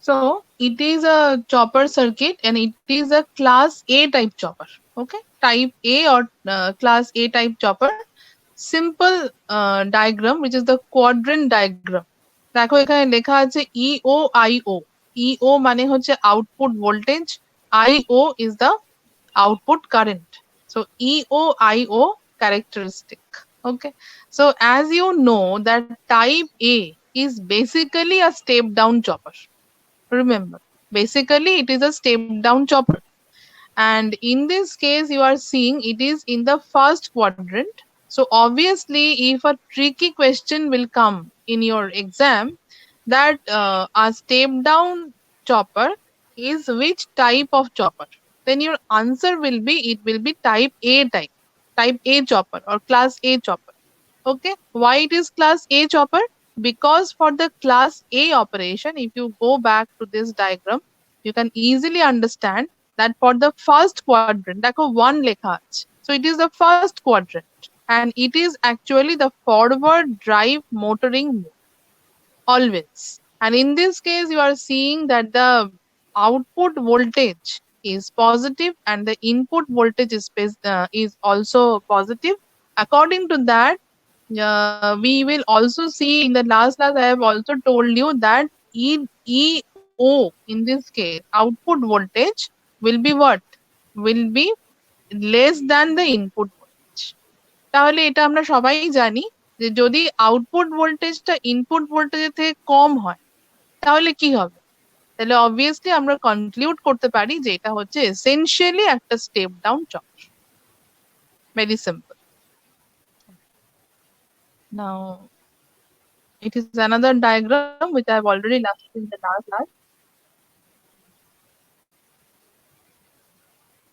So it is a chopper circuit and it is a class A type chopper. Okay, type A or class A type chopper. Simple diagram which is the quadrant diagram. দেখো এখানে লেখা আছে EO EO মানে হচ্ছে output voltage, IO is the output current. So EOIO characteristic. Okay. So as you know that type A is basically a step down chopper. Remember, basically it is a step down chopper. And in this case, you are seeing it is in the first quadrant. So obviously, if a tricky question will come in your exam, that a step down chopper is which type of chopper, then your answer will be it will be type A chopper or class A chopper. Okay, why it is class A chopper? Because for the class A operation, if you go back to this diagram, you can easily understand that for the first quadrant, দেখো one লেখা আছে. So it is the first quadrant and it is actually the forward drive motoring mode always. And in this case, you are seeing that the output voltage is positive and the input voltage is also positive. According to that, we will also see in the last class, I have also told you that EO in this case, output voltage will be what? Will be less than the input voltage. তাহলে এটা আমরা সবাই জানি যে যদি output ভোল্টেজটা input ভোল্টেজের থেকে কম হয় তাহলে কি হবে? তাহলে অবভিয়াসলি আমরা কনক্লুড করতে পারি যে এটা হচ্ছে এসেনশিয়ালি একটা স্টেপ ডাউন চক্র। Very simple. Now it is another diagram which I have already left in the last class.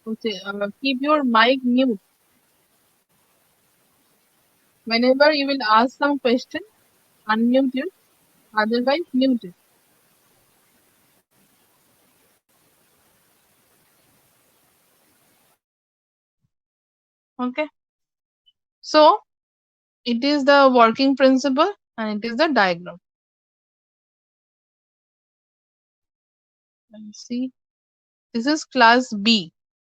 Okay, keep your mic mute. Whenever you will ask some question, unmute it, otherwise mute it. Okay. So it is the working principle and it is the diagram. Let's see. This is class B.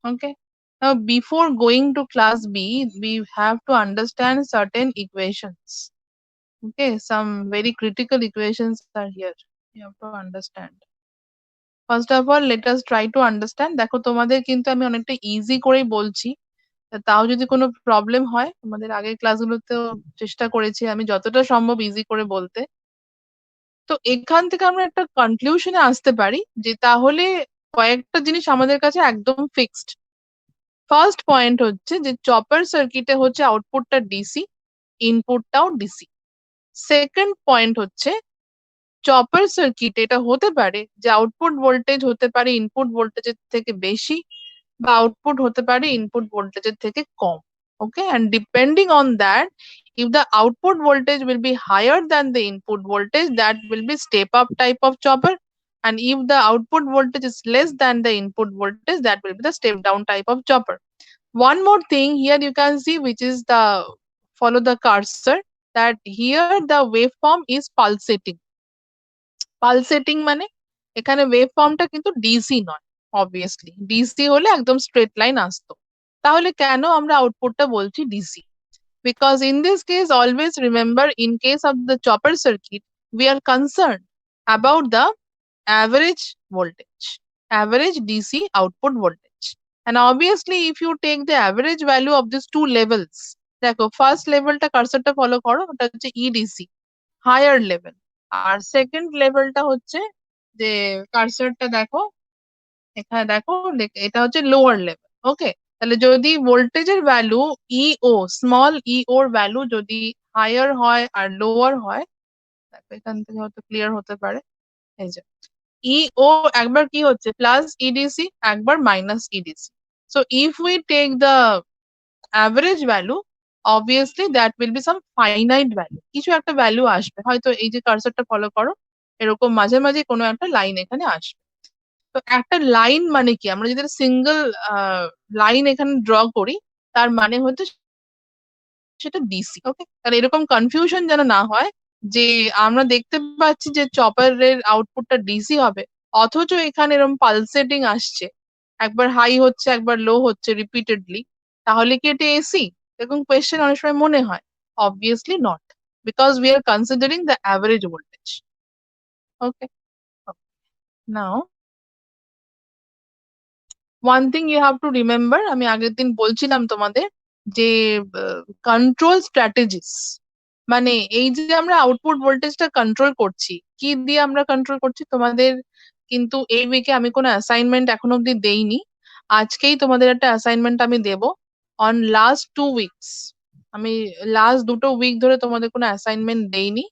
Okay. Now before going to class B, we have to understand certain equations. Okay, some very critical equations are here. You have to understand. First of all, let us try to understand. দেখো তোমাদের কিন্তু আমি অনেকটা easy করেই বলছি। তাও যদি কোনো প্রবলেম হয়, আমাদের আগের ক্লাসগুলোতেও চেষ্টা করেছি আমি যতটা সম্ভব ইজি করে বলতে। তো এখান থেকে আমরা একটা কনক্লুশনে আসতে পারি যে তাহলে কয়েকটা জিনিস আমাদের কাছে একদম ফিক্সড। ফার্স্ট পয়েন্ট হচ্ছে যে চপার সার্কিটে হচ্ছে আউটপুটটা ডিসি, ইনপুটটাও ডিসি। সেকেন্ড পয়েন্ট হচ্ছে চপার সার্কিট এটা হতে পারে যে আউটপুট ভোল্টেজ হতে পারে ইনপুট ভোল্টেজের থেকে বেশি বা আউটপুট হতে পারে ইনপুট ভোল্টেজের থেকে কম। Okay, and depending on that, if the output voltage will be higher than the input voltage, that will be step up type of chopper, and if the output voltage is less than the input voltage, that will be the step down type of chopper. One more thing here you can see, which is the follow the cursor, that here the waveform is pulsating. Pulsating মানে এখানে ওয়েভফর্মটা কিন্তু DC নয়। Obviously DC হলে একদম straight line আসতো। তাহলে কেন আমরা আউটপুটটা বলছি DC? Because in this case, always remember, in case of the chopper circuit, we are concerned about the average voltage, average DC output voltage. And obviously, if you take the average value of these two levels, দেখো first লেভেলটা কার্সরটা follow করো, ওটা হচ্ছে EDC, higher level. আর second লেভেলটা হচ্ছে যে কার্সরটা দেখো, এখানে দেখো এটা হচ্ছে লোয়ার লেভেল। ওকে, তাহলে যদি ভোল্টেজের ভ্যালু ইও স্মল ইওর ভ্যালু যদি হায়ার হয় আর লোয়ার হয়, দেখো এখান থেকে হয়তো ক্লিয়ার হতে পারে। এই যে ইও একবার কি হচ্ছে প্লাস ইডিসি, একবার minus EDC. So if we take the average value, obviously that will be some finite value, কিছু একটা ভ্যালু আসবে, হয়তো এই যে কার্সরটা ফলো করো, এরকম মাঝে মাঝে কোনো একটা লাইন এখানে আসবে। তো একটা লাইন মানে কি, আমরা যদি সিঙ্গেল লাইন এখানে ড্র করি তার মানে হচ্ছে সেটা ডিসি। ওকে, তাহলে এরকম কনফিউশন যেন না হয় যে আমরা দেখতে পাচ্ছি যে চপারের আউটপুটটা ডিসি হবে, অথচ এখানে এরকম পালসেটিং আসছে, একবার হাই হচ্ছে একবার লো হচ্ছে রিপিটেডলি, তাহলে কি এটা এসি? এরকম কোয়েশ্চেন অনেক সময় মনে হয়। Obviously not, because we are considering the average voltage. Okay, now one thing you have to remember, আমি আগের দিন বলছিলাম তোমাদের যে কন্ট্রোল স্ট্র্যাটেজিস, মানে এই যে আমরা আউটপুট ভোল্টেজটা কন্ট্রোল করছি, কি দিয়ে আমরা কন্ট্রোল করছি? তোমাদের কিন্তু এই উইকে আমি কোনো অ্যাসাইনমেন্ট এখন অব্দি দেইনি, আজকেই তোমাদের একটা অ্যাসাইনমেন্ট আমি দেব অন লাস্ট 2 উইকস। আমি লাস্ট 2টো উইক ধরে তোমাদের কোনো অ্যাসাইনমেন্ট দেইনি,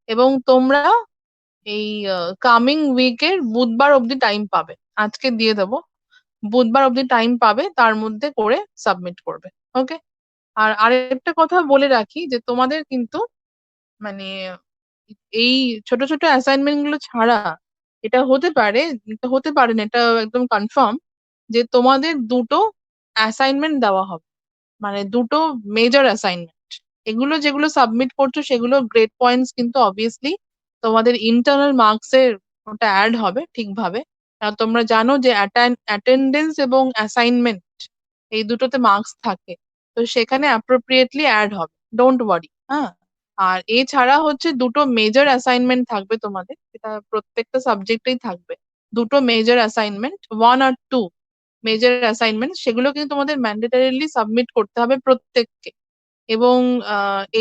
এবং তোমরা এই কামিং উইকের বুধবার অব্দি টাইম পাবে, আজকে দিয়ে দেবো, বুধবার অব্দি টাইম পাবে, তার মধ্যে করে সাবমিট করবে। ওকে, আর আরেকটা কথা বলে রাখি যে তোমাদের কিন্তু মানে এই ছোট ছোট অ্যাসাইনমেন্ট গুলো ছাড়া এটা হতে পারে, এটা হতে পারে না, এটা একদম কনফার্ম যে তোমাদের 2টো অ্যাসাইনমেন্ট দেওয়া হবে, মানে 2টো মেজর অ্যাসাইনমেন্ট। এগুলো যেগুলো সাবমিট করছো সেগুলো গ্রেড পয়েন্টস কিন্তু অবভিয়াসলি তোমাদের ইন্টারনাল মার্কস এর ওটা অ্যাড হবে ঠিকভাবে। আর তোমরা জানো যে অ্যাটেন্ডেন্স এবং অ্যাসাইনমেন্ট এই দুটোতে মার্কস থাকে, তো সেখানে অ্যাপ্রোপ্রিয়েটলি অ্যাড হবে, ডোন্ট ওয়ারি। হ্যাঁ, আর এছাড়া হচ্ছে 2টো মেজর অ্যাসাইনমেন্ট থাকবে তোমাদের, এটা প্রত্যেকটা সাবজেক্টেই থাকবে। 2টো মেজর অ্যাসাইনমেন্ট, 1 আর 2 মেজর অ্যাসাইনমেন্ট, সেগুলো কিন্তু তোমাদের ম্যান্ডেটারিলি সাবমিট করতে হবে প্রত্যেককে। এবং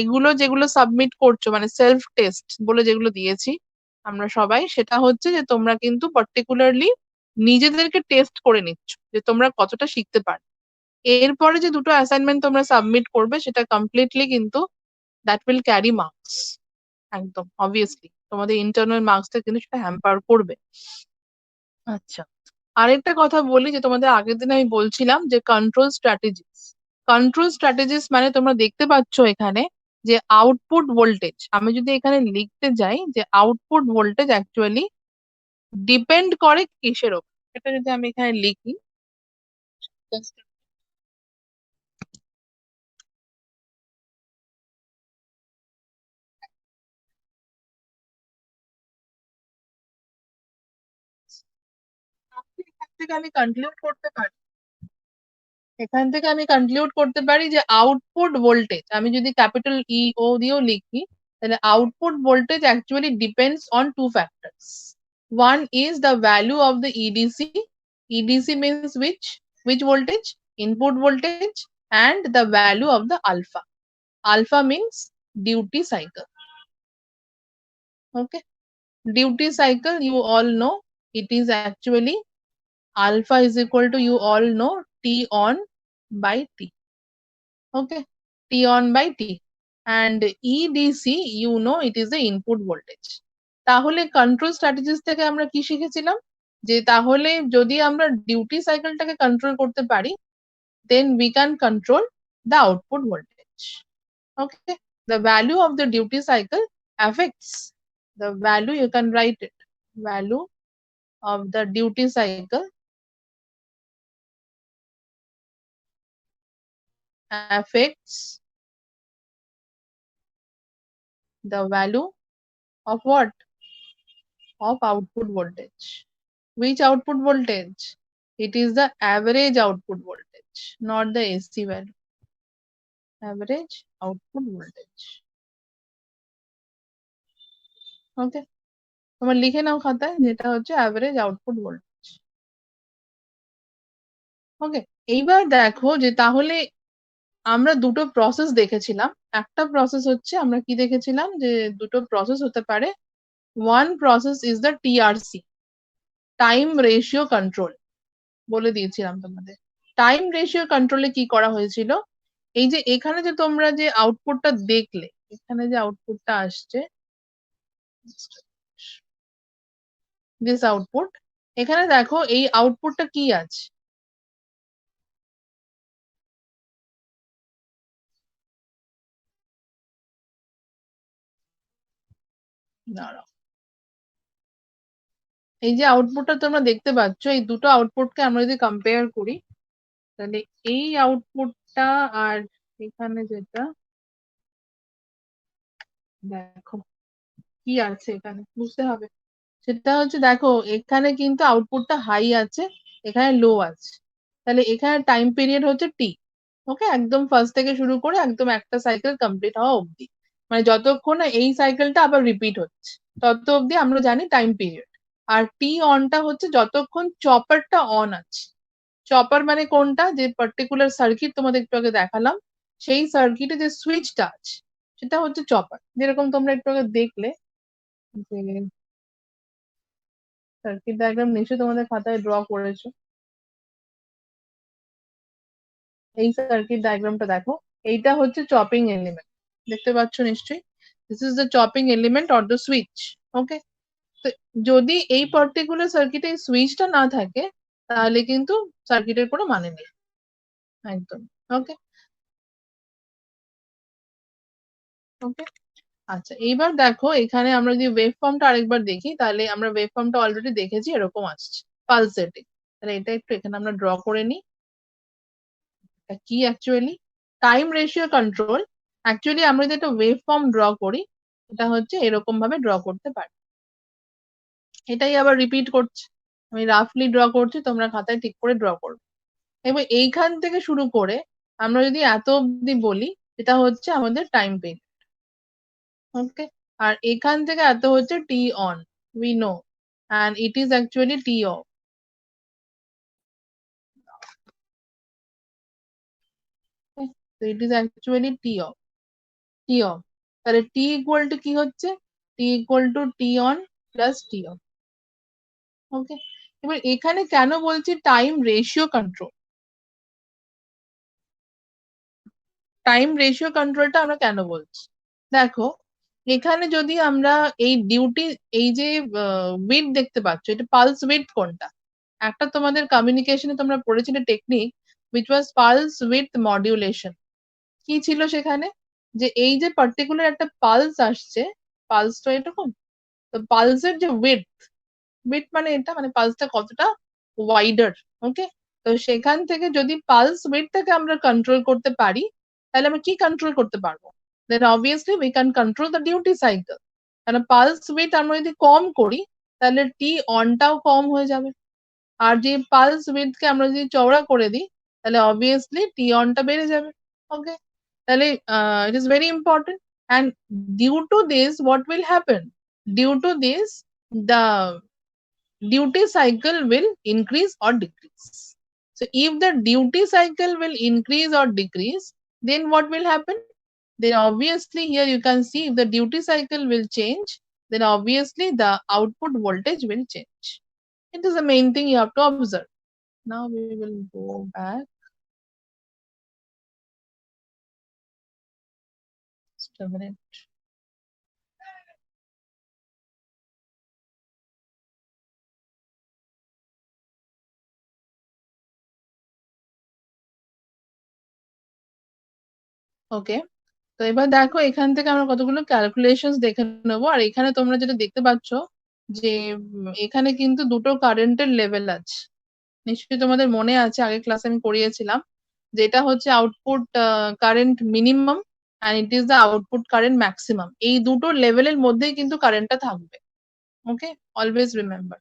এগুলো যেগুলো সাবমিট করছো মানে সেলফ টেস্ট বলে যেগুলো দিয়েছি আমরা সবাই, সেটা হচ্ছে যে তোমরা কিন্তু পার্টিকুলারলি নিজেদেরকে টেস্ট করে নিচ্ছ যে তোমরা কতটা শিখতে পারো। এরপরে যে 2টো অ্যাসাইনমেন্ট তোমরা সাবমিট করবে সেটা কমপ্লিটলি কিন্তু দ্যাট উইল ক্যারি মার্কস, একদম অবভিয়াসলি তোমাদের ইন্টারনাল মার্কসটা কিন্তু সেটা হ্যাম্পার করবে। আচ্ছা, আরেকটা কথা বলি, যে তোমাদের আগের দিন আমি বলছিলাম যে কন্ট্রোল স্ট্র্যাটেজিস মানে তোমরা দেখতে পাচ্ছ এখানে যে আউটপুট ভোল্টেজ, আমি যদি এখানে লিখতে যাই যে আউটপুট ভোল্টেজ অ্যাকচুয়ালি ডিপেন্ড করে কিসের ওপর, এটা যদি আমি এখানে লিখি, just এখান থেকে আমি কনক্লুড করতে পারি, এখান থেকে আমি কনক্লুড করতে পারি যে আউটপুট ভোল্টেজ আমি যদি ক্যাপিটাল ও দিয়েও লিখি, তাহলে output voltage actually depends on 2 factors. One is the value of the EDC. EDC means which voltage? Input voltage, and the value of the alpha. Alpha means duty cycle. Okay. Duty cycle, you all know, it is actually alpha is equal to, you all know, T on by T. Okay. T on by T. And EDC, you know, it is the input voltage. তাহলে control strategies থেকে আমরা কি শিখেছিলাম? যে তাহলে যদি আমরা duty সাইকেলটাকে control করতে পারি, then we can control the output voltage. Okay, the value of the duty cycle affects the value, you can write it, value of the duty cycle affects the value of what? Of output voltage. Which output voltage? It is the average output voltage, not the AC value. Average output voltage. ওকে, তোমার লিখে নাও খাতায়, যেটা হচ্ছে average output voltage. ওকে, এইবার দেখো যে তাহলে আমরা 2টো প্রসেস দেখেছিলাম। একটা প্রসেস হচ্ছে, আমরা কি দেখেছিলাম যে 2টো প্রসেস হতে পারে। One process is the TRC, time ratio control, বলে দিয়েছিলাম তোমাদের। টাইম রেশিও কন্ট্রোলে কি করা হয়েছিল, এই যে এখানে যে তোমরা যে আউটপুটটা দেখলে, এখানে যে আউটপুটটা আসছে, দিস আউটপুট, এখানে দেখো এই আউটপুটটা কি আছে, দাঁড়াও, এই যে আউটপুটটা তোমরা দেখতে পাচ্ছ, এই 2টো আউটপুটকে আমরা যদি কম্পেয়ার করি, তাহলে এই আউটপুটটা আর এখানে যেটা, দেখো কি আছে এখানে বুঝতে হবে। সেটা হচ্ছে দেখো এখানে কিন্তু আউটপুটটা হাই আছে, এখানে লো আছে। তাহলে এখানে টাইম পিরিয়ড হচ্ছে টি। ওকে, একদম ফার্স্ট থেকে শুরু করে একদম একটা সাইকেল কমপ্লিট হওয়া অবধি, মানে যতক্ষণ না এই সাইকেলটা আবার রিপিট হচ্ছে তত অবধি আমরা জানি টাইম পিরিয়ড। আর টি অনটা হচ্ছে যতক্ষণ চপারটা অন আছে। চপার মানে কোনটা, যে পার্টিকুলার সার্কিট তোমাদের একটু আগে দেখালাম, সেই সার্কিটে যে সুইচটা আছে সেটা হচ্ছে চপার। যেরকম তোমরা একটু আগে দেখলে যে সার্কিট ডায়াগ্রাম নিশ্চয়ই তোমাদের খাতায় ড্র করেছো। এই সার্কিট ডায়াগ্রামটা দেখো, এইটা হচ্ছে চপিং এলিমেন্ট, দেখতে পাচ্ছ নিশ্চয়ই। This is the chopping element or the switch. Okay, তো যদি এই পার্টিকুলার সার্কিটে সুইচটা না থাকে তাহলে কিন্তু সার্কিটের কোনো মানে নেই একদম। ওকে, ওকে। আচ্ছা, এইবার দেখো এখানে আমরা যদি ওয়েভ ফর্মটা আরেকবার দেখি, তাহলে আমরা ওয়েভ ফর্মটা অলরেডি দেখেছি, এরকম আসছে পালসেটিং। তাহলে এটা একটু এখানে আমরা ড্র করে নিই। কি actually time ratio control. Actually আমরা যদি একটা ওয়েভ ফর্ম ড্র করি, এটা হচ্ছে এরকম ভাবে ড্র করতে পারি। এটাই আবার রিপিট করছে, আমি রাফলি ড্র করছি, তোমরা খাতায় ঠিক করে ড্র করবে। এবার এইখান থেকে শুরু করে আমরা যদি এত অব্দি বলি, এটা হচ্ছে আমাদের টাইম পিরিয়ড। ওকে, আর এখান থেকে এত হচ্ছে T on, we know, and it is actually T off. তো it is actually T off, T off. তাহলে টি ইকুয়াল টু কি হচ্ছে, T equal to T on plus T off. Okay, এবার এখানে কেন বলছি time ratio control, time ratio কন্ট্রোলটা আমরা কেন বলছি, দেখো এখানে যদি আমরা এই ডিউটি, এই যে উইথ দেখতে পাচ্ছ, এটা পালস উইথ কোনটা, একটা তোমাদের কমিউনিকেশনে তোমরা পড়েছিলে technique which was pulse with modulation. কি ছিল সেখানে, যে এই যে পার্টিকুলার একটা পালস আসছে, পালস তো এরকম, তো পালসের যে উইথ, উইথ মানে এটা মানে পালসটা কতটা ওয়াইডার। ওকে, তো সেখান থেকে যদি পালস উইথটাকে আমরা কন্ট্রোল করতে পারি, তাহলে আমরা কি কন্ট্রোল করতে পারবো, then obviously we can control the duty cycle. কারণ পালস উইথ আমরা যদি কম করি, তাহলে টি অনটাও কম হয়ে যাবে। আর যে পালস উইথ কে আমরা যদি চওড়া করে দিই, তাহলে অবভিয়াসলি টি অনটা বেড়ে যাবে। ওকে, তাহলে it is very important. And due to this what will happen, due to this the duty cycle will increase or decrease. So if the duty cycle will increase or decrease, then what will happen? Then obviously here you can see if the duty cycle will change, then obviously the output voltage will change. It is the main thing you have to observe. Now we will go back. Just a minute. ওকে, তো এবার দেখো এখান থেকে আমরা কতগুলো calculations দেখে নেবো। আর এখানে তোমরা যেটা দেখতে পাচ্ছ যে এখানে কিন্তু দুটো কারেন্টের লেভেল আছে, নিশ্চয়ই তোমাদের মনে আছে আগের ক্লাসে আমি করিয়েছিলাম, যেটা হচ্ছে output current minimum and it is the output current maximum. এই দুটো লেভেলের মধ্যেই কিন্তু কারেন্টটা থাকবে। ওকে, অলওয়েজ রিমেম্বার।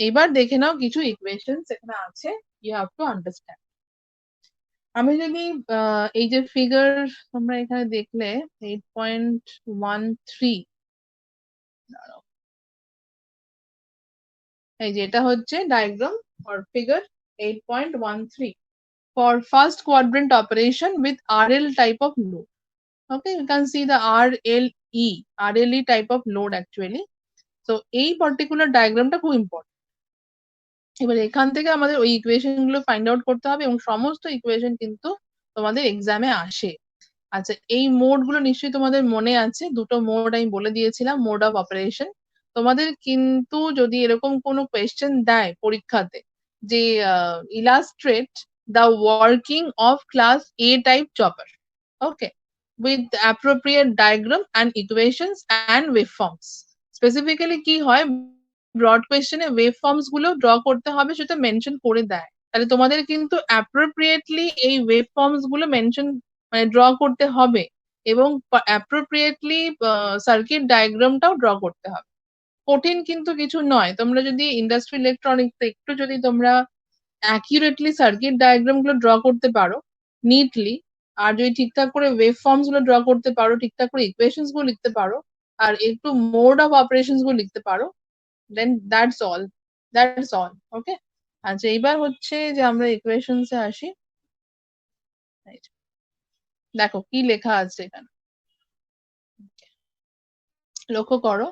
এবার দেখে নাও কিছু ইকুয়েশন এখানে আছে, ইউ হ্যাভ টু আন্ডারস্ট্যান্ড। আমি যদি এই যে ফিগার তোমরা এখানে দেখলে 8.13, এই যে এটা হচ্ছে diagram or figure 8.13 for first quadrant operation with RL type of load. Okay, you can see the RLE type of load actually. So এই particular diagramটা খুব important। এবার এখান থেকে আমাদের ওই ইকুয়েশন গুলো ফাইন্ড আউট করতে হবে, এবং সমস্ত ইকুয়েশন কিন্তু তোমাদের এক্সামে আসে। আচ্ছা, এই মোড গুলো নিশ্চয়ই তোমাদের মনে আছে, দুটো মোড আমি বলে দিয়েছিলাম, মোড অফ অপারেশন। তোমাদের কিন্তু যদি এরকম কোনো কোয়েশ্চেন দেয় পরীক্ষাতে যে illustrate the working of class A type chopper, okay, with appropriate diagram and equations and waveforms. Specifically কি হয়, ব্রড কোয়েশ্চেনে ওয়েভফর্মস গুলো ড্র করতে হবে, সেটা মেনশন করে দেয়। তাহলে তোমাদের কিন্তু অ্যাপ্রোপ্রিয়েটলি এই ওয়েভফর্মস গুলো মেনশন মানে ড্র করতে হবে, এবং অ্যাপ্রোপ্রিয়েটলি সার্কিট ডায়াগ্রামটাও ড্র করতে হবে। কঠিন কিন্তু কিছু নয়। তোমরা যদি ইন্ডাস্ট্রি ইলেকট্রনিক্স একটু যদি তোমরা অ্যাকুরেটলি সার্কিট ডায়াগ্রাম গুলো ড্র করতে পারো নিটলি, আর যদি ঠিকঠাক করে ওয়েভ ফর্মস গুলো ড্র করতে পারো, ঠিকঠাক করে ইকুয়েশনস গুলো লিখতে পারো, আর একটু মোড অফ অপারেশনস গুলো লিখতে পারো, দেন দ্যাটস অল। ওকে, আচ্ছা এবার হচ্ছে যে আমরা ইকুয়েশনস এ আসি। দেখো কি লেখা আছে এখানে, লক্ষ্য করো।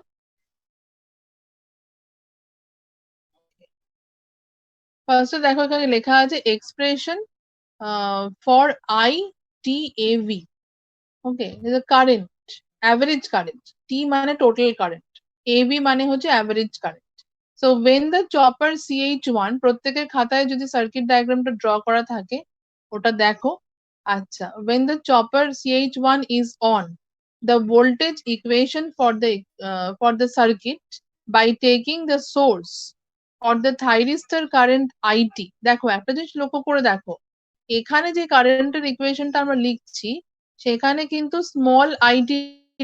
ফার্স্টে দেখো এখানে লেখা আছে expression for ITAV। Okay, current, average current. T মানে টোটাল কারেন্ট, এবি মানে হচ্ছে average current. So when the chopper CH1, প্রত্যেকের খাতায় যদি সার্কিট ডায়াগ্রামটা ড্র করা থাকে ওটা দেখো। আচ্ছা, when the chopper CH1 is on, the voltage equation for the circuit by taking the source or the thyristor current IT। দেখো একটা জিনিস লক্ষ্য করে দেখো, এখানে যে কারেন্টের ইকুয়েশনটা আমরা লিখছি সেখানে কিন্তু স্মল আইটি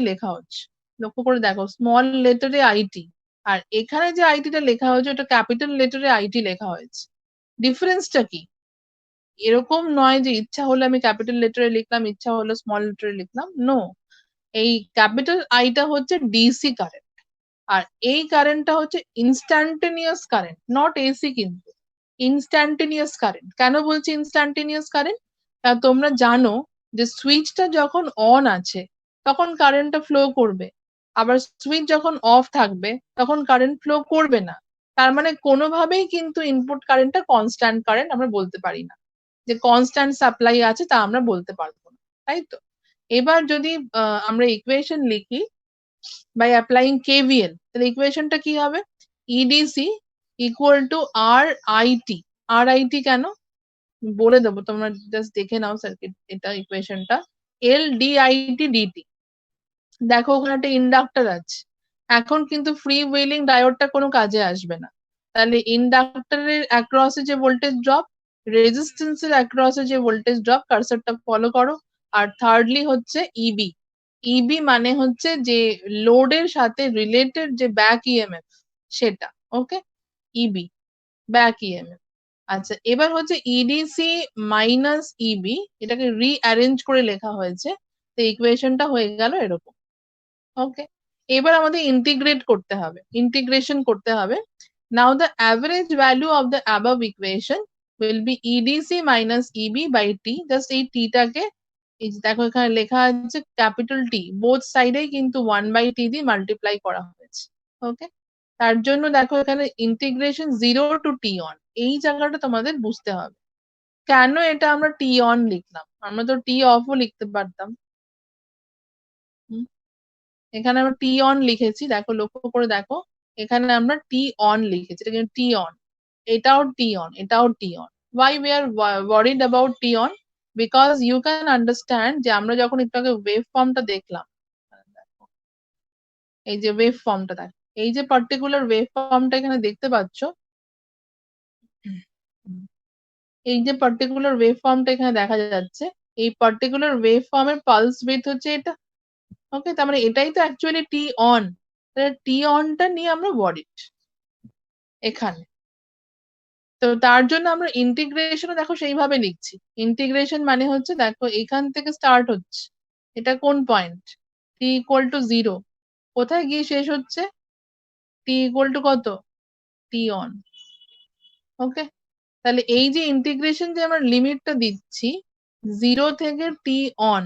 লেখা হচ্ছে। লক্ষ্য করে দেখো, স্মল লেটারে আইটি, আর এখানে যে আইটিটা লেখা হয়েছে ওটা ক্যাপিটাল লেটারে আইটি লেখা হয়েছে। ডিফারেন্সটা কি? এরকম নয় যে ইচ্ছা হলে আমি ক্যাপিটাল লেটারে লিখলাম, ইচ্ছা হলো স্মল লেটারে লিখলাম, নো। এই ক্যাপিটাল আইটা হচ্ছে ডিসি কারেন্ট, আর এই কারেন্টটা হচ্ছে ইনস্ট্যান্টেনিয়াস কারেন্ট, নট এসি কিন্তু ইনস্ট্যান্টেনিয়াস কারেন্ট। কেন বলছি ইনস্ট্যান্টেনিয়াস কারেন্ট? তোমরা জানো যে সুইচটা যখন অন আছে তখন কারেন্টটা ফ্লো করবে, আবার সুইচ যখন অফ থাকবে তখন কারেন্ট ফ্লো করবে না। তার মানে কোনোভাবেই কিন্তু ইনপুট কারেন্টটা কনস্ট্যান্ট কারেন্ট আমরা বলতে পারি না, যে কনস্ট্যান্ট সাপ্লাই আছে তা আমরা বলতে পারবো না, তাই তো? এবার যদি আমরা ইকুয়েশন লিখি বাই অ্যাপ্লাইং KVL, তাহলে ইকুয়েশনটা কি হবে? EDC equal to RIT। RIT কেন বলে দেবো, তোমরা জাস্ট দেখে নাও সার্কিট এটা ইকুয়েশনটা। LDIT/dt। দেখো ওখানে একটা ইন্ডাক্টর আছে, এখন কিন্তু ফ্রি হুইলিং ডায়োডটা কোনো কাজে আসবে না। তাহলে ইন্ডাক্টরের অ্যাক্রসে যে ভোল্টেজ ড্রপ, রেজিস্ট্যান্সের অ্যাক্রসে যে ভোল্টেজ ড্রপ, কার্সরটা ফলো করো। আর থার্ডলি হচ্ছে ইবি। ইবি মানে হচ্ছে যে লোডের সাথে রিলেটেড যে ব্যাক ইএমএফ সেটা। ওকে, ইবি ব্যাক ইএমএফ। আচ্ছা এবার হচ্ছে ইডিসি মাইনাস ইবি, এটাকে রিঅ্যারেঞ্জ করে লেখা হয়েছে, তো ইকুয়েশনটা হয়ে গেল এরকম। ওকে, এবার আমাদের ইন্টিগ্রেট করতে হবে, ইন্টিগ্রেশন করতে হবে। Now the average value of the above equation will be EDC minus EB by T. Just এই টিটাকে, এই যে দেখো এখানে লেখা আছে ক্যাপিটাল টি, বোথ সাইডেই কিন্তু 1/t দিয়ে মাল্টিপ্লাই করা হয়েছে। ওকে, তার জন্য দেখো এখানে ইন্টিগ্রেশন 0 to t on, এই জায়গাটা তোমাদের বুঝতে হবে। কেন এটা আমরা টি অন লিখলাম? আমরা তো টি অফও লিখতে পারতাম। হুম, এখানে আমরা টি অন লিখেছি, দেখো লক্ষ্য করে দেখো, এখানে আমরা টি অন লিখেছি, এটা কিন্তু টি অন, এটাও টি অন, এটাও T on. Why we are worried about T on? Because you can understand যে আমরা যখন একটু আগে ওয়েভ ফর্মটা দেখলাম, এই যে ওয়েভ ফর্মটা দেখ, এই যে পার্টিকুলার ওয়েভ ফর্মটা এখানে দেখতে পাচ্ছ, এই যে পার্টিকুলার ওয়েভ ফর্মটা এখানে দেখা যাচ্ছে, এই পার্টিকুলার ওয়েভ ফর্মের পালস উইডথ হচ্ছে এটা। ওকে, তার মানে এটাই তো অ্যাকচুয়ালি টি অন। টি অনটা নিয়ে আমরা ওয়ারিড এখানে। তো তার জন্য আমরা ইন্টিগ্রেশনও দেখো সেইভাবে লিখছি। ইন্টিগ্রেশন মানে হচ্ছে দেখো এখান থেকে স্টার্ট হচ্ছে, এটা কোন পয়েন্ট? t=0, কোথায় গিয়ে শেষ হচ্ছে? t= কত? টি অন। ওকে, তাহলে এই যে ইন্টিগ্রেশন যে আমরা লিমিটটা দিচ্ছি 0 থেকে t on,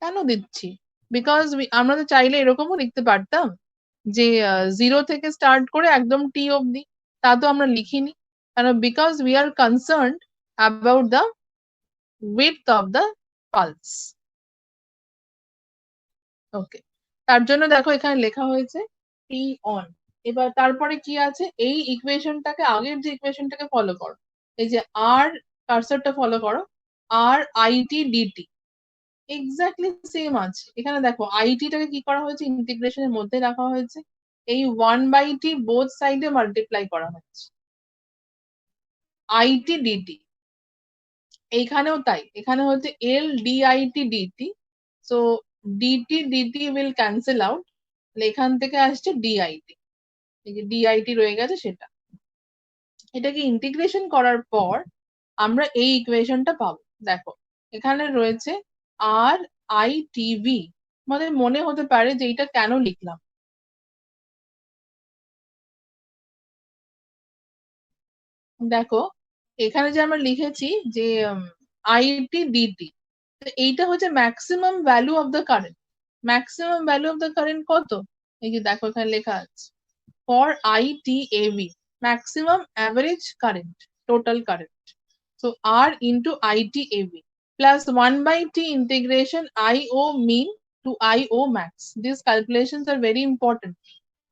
কেন দিচ্ছি? বিকজ আমরা তো চাইলে এরকমও লিখতে পারতাম যে 0 থেকে স্টার্ট করে একদম টি অব্দি, তা তো আমরা লিখিনি। কারণ because we are concerned about the width of the pulse. Okay, তার জন্য দেখো এখানে লেখা হয়েছে টি অন। এবার তারপরে কি আছে, এই ইকুয়েশনটাকে, আগের যে ইকুয়েশনটাকে ফলো করো, এই যে আর কার্সরটা ফলো করো, RIT/dt এক্স্যাক্টলি সেম আছে। এখানে দেখো আইটিটাকে কি করা হয়েছে, ইন্টিগ্রেশনের মধ্যে রাখা হয়েছে, এই 1/t বোথ সাইডে মাল্টিপ্লাই করা হয়েছে, IT/dt। এইখানেও তাই, এখানে হচ্ছে LDIT/dt, so DT DT will cancel out, এখান থেকে আসছে ডিআইটি, এই যে ডিআইটি রয়ে গেছে সেটা। এটাকে ইন্টিগ্রেশন করার পর আমরা এই ইকুয়েশনটা পাবো। দেখো এখানে রয়েছে আর আই টি ভি। আমাদের মনে হতে পারে যে এটা কেন লিখলাম। দেখো এখানে যে আমরা লিখেছি যে আইটি ডিটি, এইটা হচ্ছে maximum value of the current. Maximum value of the current কত? এই যে দেখো এখানে লেখা আছে for ITAV, maximum average current, total current. So R into ITAV plus 1 by T integration IO mean to IO max. These calculations are very important.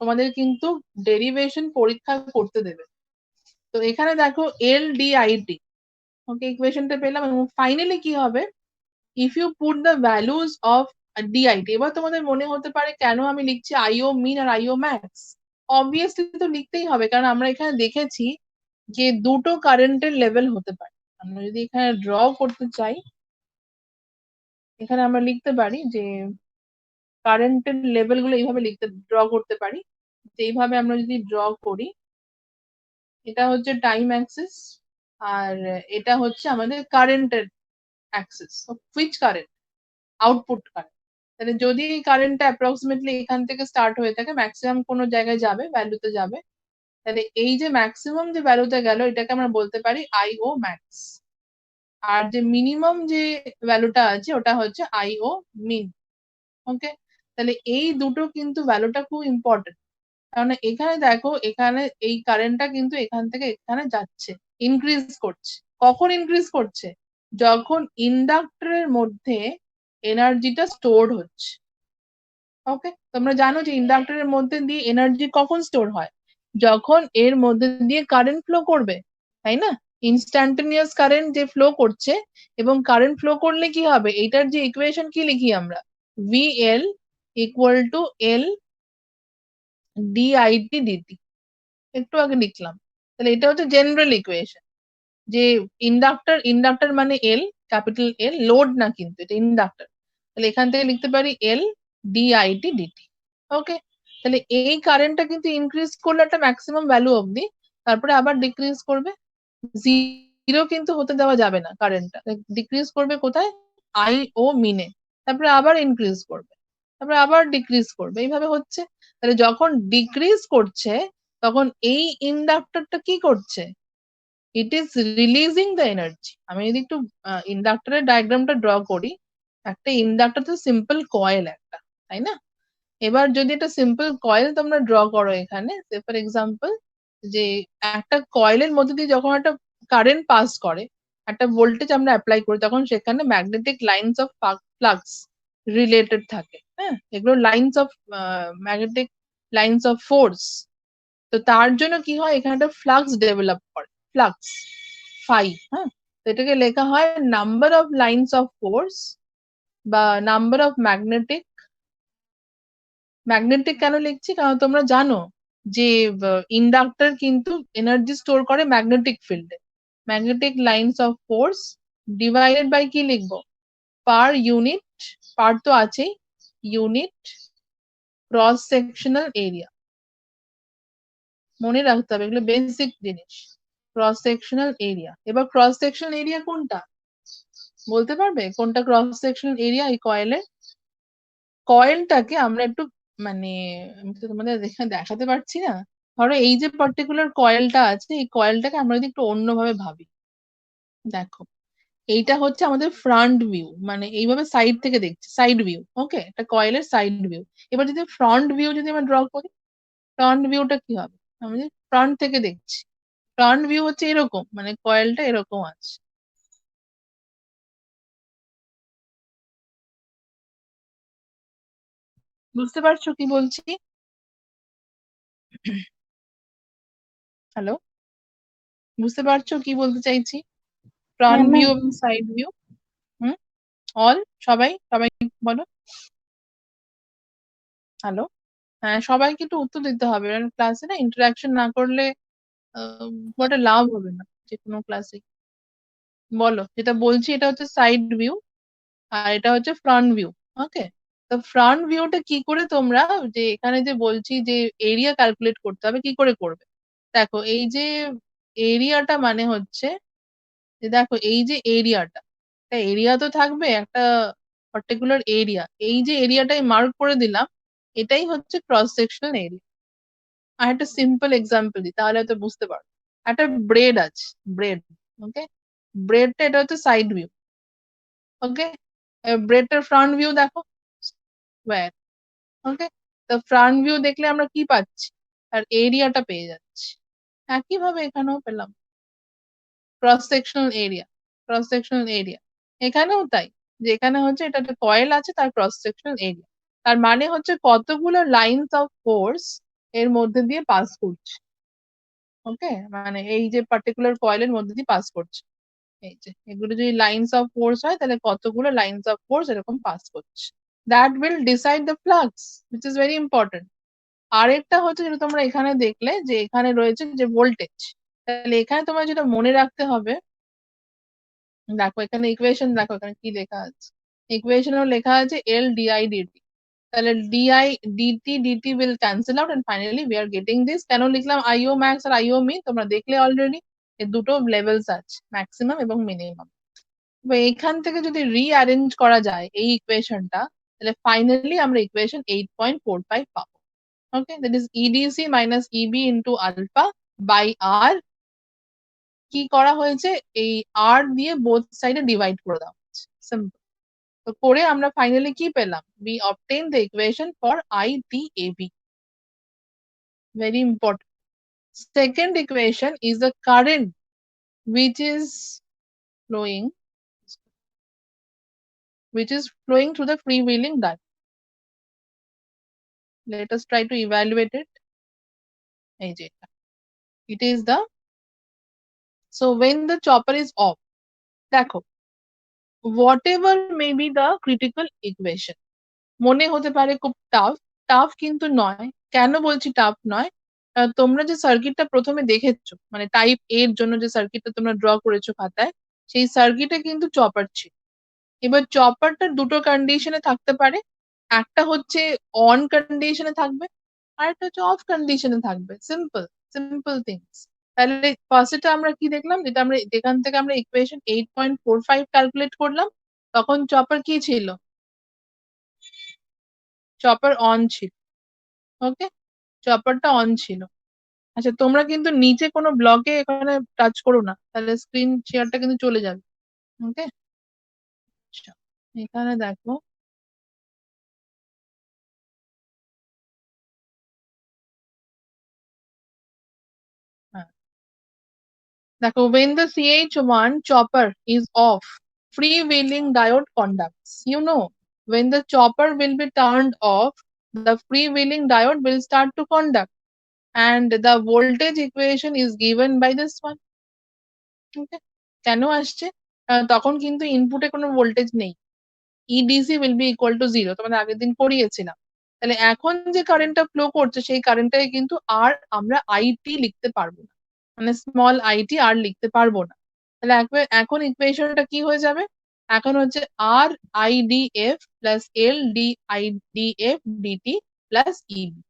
তোমাদের কিন্তু derivation পরীক্ষা করতে দেবে। তো এখানে দেখো LDIT, ওকে ইকুয়েশনটা পেলাম, এবং ফাইনালি কি হবে if you put the values of DIT. এবার তোমাদের মনে হতে পারে কেন আমি লিখছি আইও মিন আর আইও ম্যাক্স। অবভিয়াসলি তো লিখতেই হবে, কারণ আমরা এখানে দেখেছি যে দুটো কারেন্টের লেভেল হতে পারে। আমরা যদি এখানে ড্র করতে চাই, এখানে আমরা লিখতে পারি যে কারেন্টের লেভেল গুলো এইভাবে ড্র করতে পারি। এইভাবে আমরা যদি ড্র করি, এটা হচ্ছে টাইম অ্যাক্সিস আর এটা হচ্ছে আমাদের কারেন্টের Axis. Which current? Output current. তাহলে যদি এই কারেন্টটা অ্যাপ্রক্সিমেটলি এখান থেকে স্টার্ট হয়ে থাকে, ম্যাক্সিমাম কোনো জায়গায় যাবে, ভ্যালুতে যাবে, তাহলে এই যে ম্যাক্সিমাম যে ভ্যালুতে গেল এটাকে আমরা বলতে পারি আইও ম্যাক্স। আর যে মিনিমাম যে ভ্যালুটা আছে ওটা হচ্ছে আইও মিন। ওকে, তাহলে এই দুটো কিন্তু ভ্যালুটা খুব ইম্পর্টেন্ট, কারণ এখানে দেখো এখানে এই কারেন্টটা কিন্তু এখান থেকে এখানে যাচ্ছে, ইনক্রিজ করছে। কখন ইনক্রিজ করছে? যখন ইন্ডাক্টরের মধ্যে এনার্জিটা স্টোর হচ্ছে। ওকে, তোমরা জানো যে ইন্ডাক্টরের মধ্যে দিয়ে এনার্জি কখন স্টোর হয়? যখন এর মধ্যে দিয়ে কারেন্ট ফ্লো করবে, তাই না? ইনস্ট্যান্টেনিয়াস কারেন্ট যে ফ্লো করছে, এবং কারেন্ট ফ্লো করলে কি হবে, এটার যে ইকুয়েশন কি লিখি আমরা, VL equal to L DIT DT, একটু আগে লিখলাম। তাহলে এটা হচ্ছে জেনারেল ইকুয়েশন, যে ইন্ডাক্টর, ইন্ডাক্টর মানে এল, ক্যাপিটাল এল, লোড না কিন্তু, এটা ইন্ডাক্টর। তাহলে এখান থেকে লিখতে পারি এল ডিআইটি ডিটি। ওকে, তাহলে এই কারেন্টটা কিন্তু ইনক্রিজ করলে একটা ম্যাক্সিমাম ভ্যালু অবধি, তারপরে আবার ডিক্রিজ করবে। জিরো কিন্তু হতে দেওয়া যাবে না কারেন্টটা, ডিক্রিজ করবে কোথায়? আই ও মিনে, তারপরে আবার ইনক্রিজ করবে, তারপরে আবার ডিক্রিজ করবে, এইভাবে হচ্ছে। তাহলে যখন ডিক্রিজ করছে তখন এই ইন্ডাক্টরটা কি করছে? It is releasing the energy. আমি যদি একটু ইন্ডাক্টরের ডায়াগ্রামটা ড্র করি, একটা ইন্ডাক্টর তো সিম্পল কয়েল একটা, তাই না? এবার যদি একটা সিম্পল কয়েল তোমরা ড্র করো এখানে, ফর এক্সাম্পল, যে একটা কয়েলের মধ্যে দিয়ে যখন একটা কারেন্ট পাস করে, একটা ভোল্টেজ আমরা অ্যাপ্লাই করি, তখন সেখানে magnetic lines of flux related থাকে। হ্যাঁ, এগুলো lines of magnetic lines of force. তো তার জন্য কি হয়, এখানে একটা ফ্লাক্স ডেভেলপ করে, ফ্লাক্স ফাই। হ্যাঁ, তো এটাকে লেখা হয় number of lines of force বা নাম্বার অফ ম্যাগনেটিক। ম্যাগনেটিক কেন লিখছি, কারণ তোমরা জানো যে ইন্ডাক্টর কিন্তু এনার্জি স্টোর করে ম্যাগনেটিক ফিল্ডে। Magnetic lines of force divided by কি লিখবো, পার ইউনিট, পার তো আছেই, ইউনিট ক্রস সেকশনাল এরিয়া। মনে রাখতে হবে, এগুলো বেসিক জিনিস। ক্রস সেকশনাল এরিয়া, এবার ক্রস সেকশনাল এরিয়া কোনটা বলতে পারবে? কোনটা ক্রস সেকশনাল এরিয়া এই কয়েলের? কয়েলটাকে আমরা একটু মানে, আমি তো তোমাদের এখানে দেখাতে পারছি না। ধরো এই যে পার্টিকুলার কয়েলটা আছে, এই কয়েলটাকে আমরা যদি একটু অন্যভাবে ভাবি, দেখো এইটা হচ্ছে আমাদের ফ্রন্ট ভিউ, মানে এইভাবে সাইড থেকে দেখছি, সাইড ভিউ। ওকে, একটা কয়েলের সাইড ভিউ। এবার যদি ফ্রন্ট ভিউ যদি আমরা ড্র করি, ফ্রন্ট ভিউটা কি হবে? আমি ফ্রন্ট থেকে দেখছি, ফ্রন্ট ভিউ হচ্ছে এরকম, মানে কয়েলটা এরকম আছে। বুঝতে পারছো কি বলছি? হ্যালো, বুঝতে পারছো কি বলতে চাইছি? হ্যাঁ ফ্রন্ট ভিউ ম্যাম। এবং সাইড ভিউ। হুম, অল, সবাই সবাই বলো। হ্যালো, হ্যাঁ সবাইকে একটু উত্তর দিতে হবে, ক্লাসে না ইন্টারাকশন না করলে খুব একটা লাভ হবে না যে কোনো ক্লাসে। বলো, যেটা বলছি এটা হচ্ছে সাইড ভিউ আর এটা হচ্ছে ফ্রন্ট ভিউ। ওকে, তো ফ্রন্ট ভিউটা কি করে তোমরা, যে এখানে যে বলছি যে এরিয়া ক্যালকুলেট করতে হবে, কি করে করবে? দেখো এই যে এরিয়াটা মানে হচ্ছে যে, দেখো এই যে এরিয়াটা, এরিয়া তো থাকবে একটা পার্টিকুলার এরিয়া, এই যে এরিয়াটাই মার্ক করে দিলাম, এটাই হচ্ছে ক্রস সেকশনাল এরিয়া। আর একটা সিম্পল এক্সাম্পল দিই তাহলে হয়তো বুঝতে পারো। একটা ব্রেড আছে, ব্রেড, ওকে, ব্রেডটা এটা হচ্ছে সাইড ভিউ, ওকে, ব্রেডটার ফ্রন্ট ভিউ দেখো, স্কোয়ার, ওকে, তো ফ্রন্ট ভিউ দেখলে আমরা কি পাচ্ছি, আর এরিয়াটা পেয়ে যাচ্ছি। একইভাবে এখানেও পেলাম cross sectional area, cross sectional area এখানেও তাই, যে এখানে হচ্ছে এটা একটা কয়েল আছে, তার ক্রস সেকশনাল এরিয়া, তার মানে হচ্ছে কতগুলো লাইনস অফ ফোর্স এর মধ্যে দিয়ে পাস করছে। ওকে, মানে এই যে পার্টিকুলার কয়েলের মধ্যে দিয়ে পাস করছে, এই যে এগুলো যদি লাইনস অফ ফোর্স হয় তাহলে কতগুলো লাইনস অফ ফোর্স এরকম পাস করছে, that will decide the flux, which is very important. আরেকটা হচ্ছে যেটা তোমরা এখানে দেখলে যে এখানে রয়েছে যে ভোল্টেজ, তাহলে এখানে তোমার যেটা মনে রাখতে হবে, দেখো এখানে ইকুয়েশন, দেখো এখানে কি লেখা আছে, ইকুয়েশনেও লেখা আছে এল ডিআই ডিটি, তাহলে DI DT DT will cancel out and finally we are getting this. কেন লিখলাম আইও ম্যাক্স আর আইও মিন, তোমরা দেখলে অলরেডি এর দুটো লেভেলস আছে, ম্যাক্সিমাম এবং মিনিমাম। এখান থেকে যদি রিঅ্যারেঞ্জ করা যায় এই ইকুয়েশনটা, তাহলে ফাইনালি আমরা ইকুয়েশন 8.45 পাবো। Okay, that is EDC minus EB into alpha by R, কি করা হয়েছে, এই আর দিয়ে বোথ সাইডে ডিভাইড করে দেওয়া হচ্ছে, সিম্পল। তো করে আমরা ফাইনালি কি পেলাম, we obtain the equation for ITAB. Very important. Second equation is the current which is flowing, through the freewheeling diode. Let us try to evaluate it. এই যে এটা, it is the, so when the chopper is off, দেখো whatever may be the critical equation, মনে হতে পারে খুব tough, tough কিন্তু নয়। কেন বলছি টাফ নয়, তোমরা যে সার্কিটটা প্রথমে দেখেছো, মানে টাইপ এর জন্য যে সার্কিটটা তোমরা ড্র করেছো খাতায়, সেই সার্কিটে কিন্তু চপার ছিল। এবার চপারটা দুটো কন্ডিশনে থাকতে পারে, একটা হচ্ছে অন কন্ডিশনে থাকবে, আর একটা হচ্ছে অফ কন্ডিশনে থাকবে, সিম্পল, সিম্পল থিংস। তাহলে ফার্স্টে আমরা কি দেখলাম, যেটা আমরা যেখান থেকে আমরা ইকুয়েশন 8.45 ক্যালকুলেট করলাম, তখন চপার কি ছিল, চপার অন ছিল, ওকে, চপারটা অন ছিল। আচ্ছা, তোমরা কিন্তু নিচে কোনো ব্লকে এখানে টাচ করো না, তাহলে স্ক্রিন শেয়ারটা কিন্তু চলে যাবে। ওকে, এখানে দেখো, হ্যাঁ দেখো, when the CH1 chopper is off, freewheeling diode conducts. You know, when the chopper will be turned off, the freewheeling diode will start to conduct, and the voltage equation is given by this one. Okay, কেন আসছে, তখন কিন্তু ইনপুটে কোনো voltage নেই, EDC will be equal to zero, তোমাদের আগের দিন পড়িয়েছিলাম। তাহলে এখন যে কারেন্টটা ফ্লো করছে সেই কারেন্টটাকে কিন্তু আর আমরা আইটি লিখতে পারবো না, মানে স্মল আইটি আর লিখতে পারবো না। তাহলে এখন ইকুয়েশনটা কি হয়ে যাবে, এখন হচ্ছে R IDF plus L D IDF DT plus EB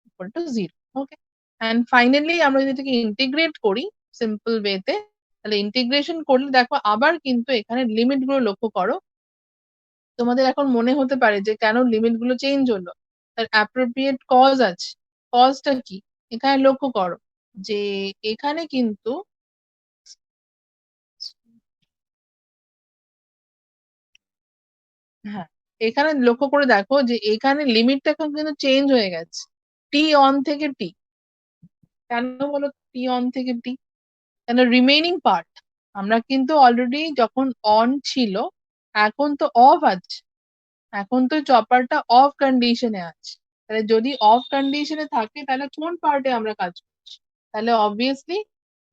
equal to zero. Okay, and finally আমরা যদি এটাকে ইন্টিগ্রেট করি সিম্পল ওয়েতে, তাহলে ইন্টিগ্রেশন করলে দেখো আবার কিন্তু এখানে লিমিট গুলো লক্ষ্য করো। তোমাদের এখন মনে হতে পারে যে কেন লিমিট গুলো চেঞ্জ হলো, তার অ্যাপ্রোপ্রিয়েট কজ আছে। কজটা কি, এখানে লক্ষ্য করো যে এখানে কিন্তু, হ্যাঁ এখানে লক্ষ্য করে দেখো যে এখানে লিমিটটা এখন কিন্তু চেঞ্জ হয়ে গেছে, টি অন থেকে টি। কেন বলো টি অন থেকে টি, কেন রিমেইনিং পার্ট আমরা কিন্তু অলরেডি যখন অন ছিল, এখন তো অফ আছে, এখন তো চপারটা অফ কন্ডিশনে আছে। তাহলে যদি অফ কন্ডিশনে থাকে তাহলে কোন পার্টে আমরা কাজ করছি, তাহলে অবভিয়াসলি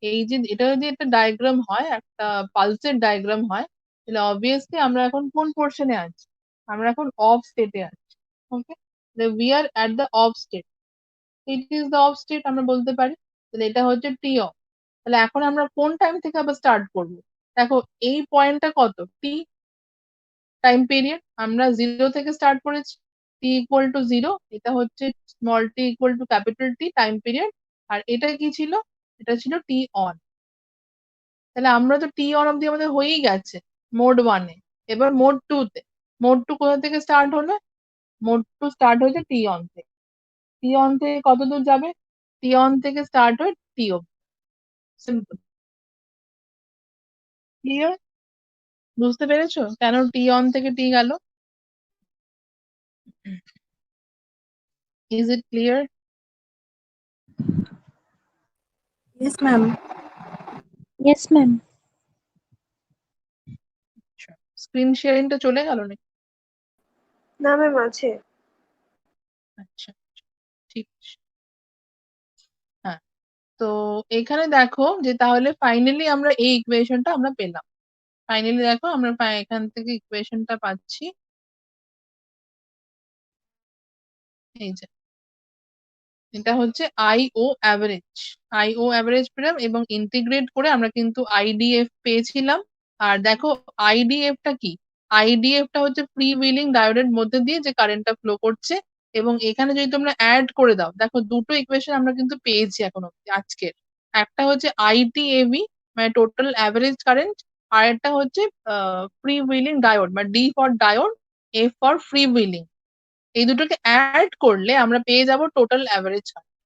এই যে এটা যদি একটা ডায়াগ্রাম হয়, একটা পালসের ডায়াগ্রাম হয়, তাহলে অবভিয়াসলি আমরা এখন কোন পোর্শনে আছি, আমরা এখন অফ স্টেটে আছি। Okay, we are at the off state, it is the off state আমরা বলতে পারি। তাহলে এটা হচ্ছে টি অফ। তাহলে এখন আমরা কোন টাইম থেকে আবার স্টার্ট করবো, দেখো এই পয়েন্টটা কত টি, টাইম পিরিয়ড আমরা 0 থেকে স্টার্ট করেছি, t ইকুয়াল টু 0, এটা হচ্ছে small t equal to capital T time period, আর এটা কি ছিল, এটা ছিল t অন। তাহলে আমরা তো t অন অব্দি আমাদের হয়েই গেছে মোড 1-এ। এবার মোড 2-তে, মোড 2 কোথা থেকে স্টার্ট হলো, মোড 2 স্টার্ট হয়েছে t অন থেকে। t অন থেকে কত দূর যাবে, t অন থেকে স্টার্ট হয়ে t অব্দি, সিম্পল। ক্লিয়ার? বুঝতে পেরেছো কেন t অন থেকে t গেল? Is it clear? Yes, ma'am. Yes, ma'am. Screen শেয়ারিংটা চলে গেল নাকি? না ম্যাম আছে। আচ্ছা, ঠিক আছে। হ্যাঁ, তো এখানে দেখো যে তাহলে ফাইনালি আমরা এই ইকুয়েশনটা আমরা পেলাম। ফাইনালি দেখো আমরা এখান থেকে ইকুয়েশনটা পাচ্ছি, এই যে এটা হচ্ছে আইও অ্যাভারেজ। আইও অ্যাভারেজ পেলাম এবং ইন্টিগ্রেট করে আমরা কিন্তু আইডিএফ পেয়েছিলাম। আর দেখো আইডিএফটা কি, আইডিএফটা হচ্ছে ফ্রি হুইলিং ডায়োডের মধ্যে দিয়ে যে কারেন্টটা ফ্লো করছে। এবং এখানে যদি তোমরা অ্যাড করে দাও, দেখো দুটো ইকুয়েশন আমরা কিন্তু পেয়েছি এখন অব্দি আজকের। একটা হচ্ছে আইটিএভি মানে টোটাল অ্যাভারেজ কারেন্ট, আর একটা হচ্ছে ফ্রি হুইলিং ডায়োড মানে D for diode, F for free wheeling. এই দুটোকে অ্যাড করলে আমরা পেয়ে যাব total average current,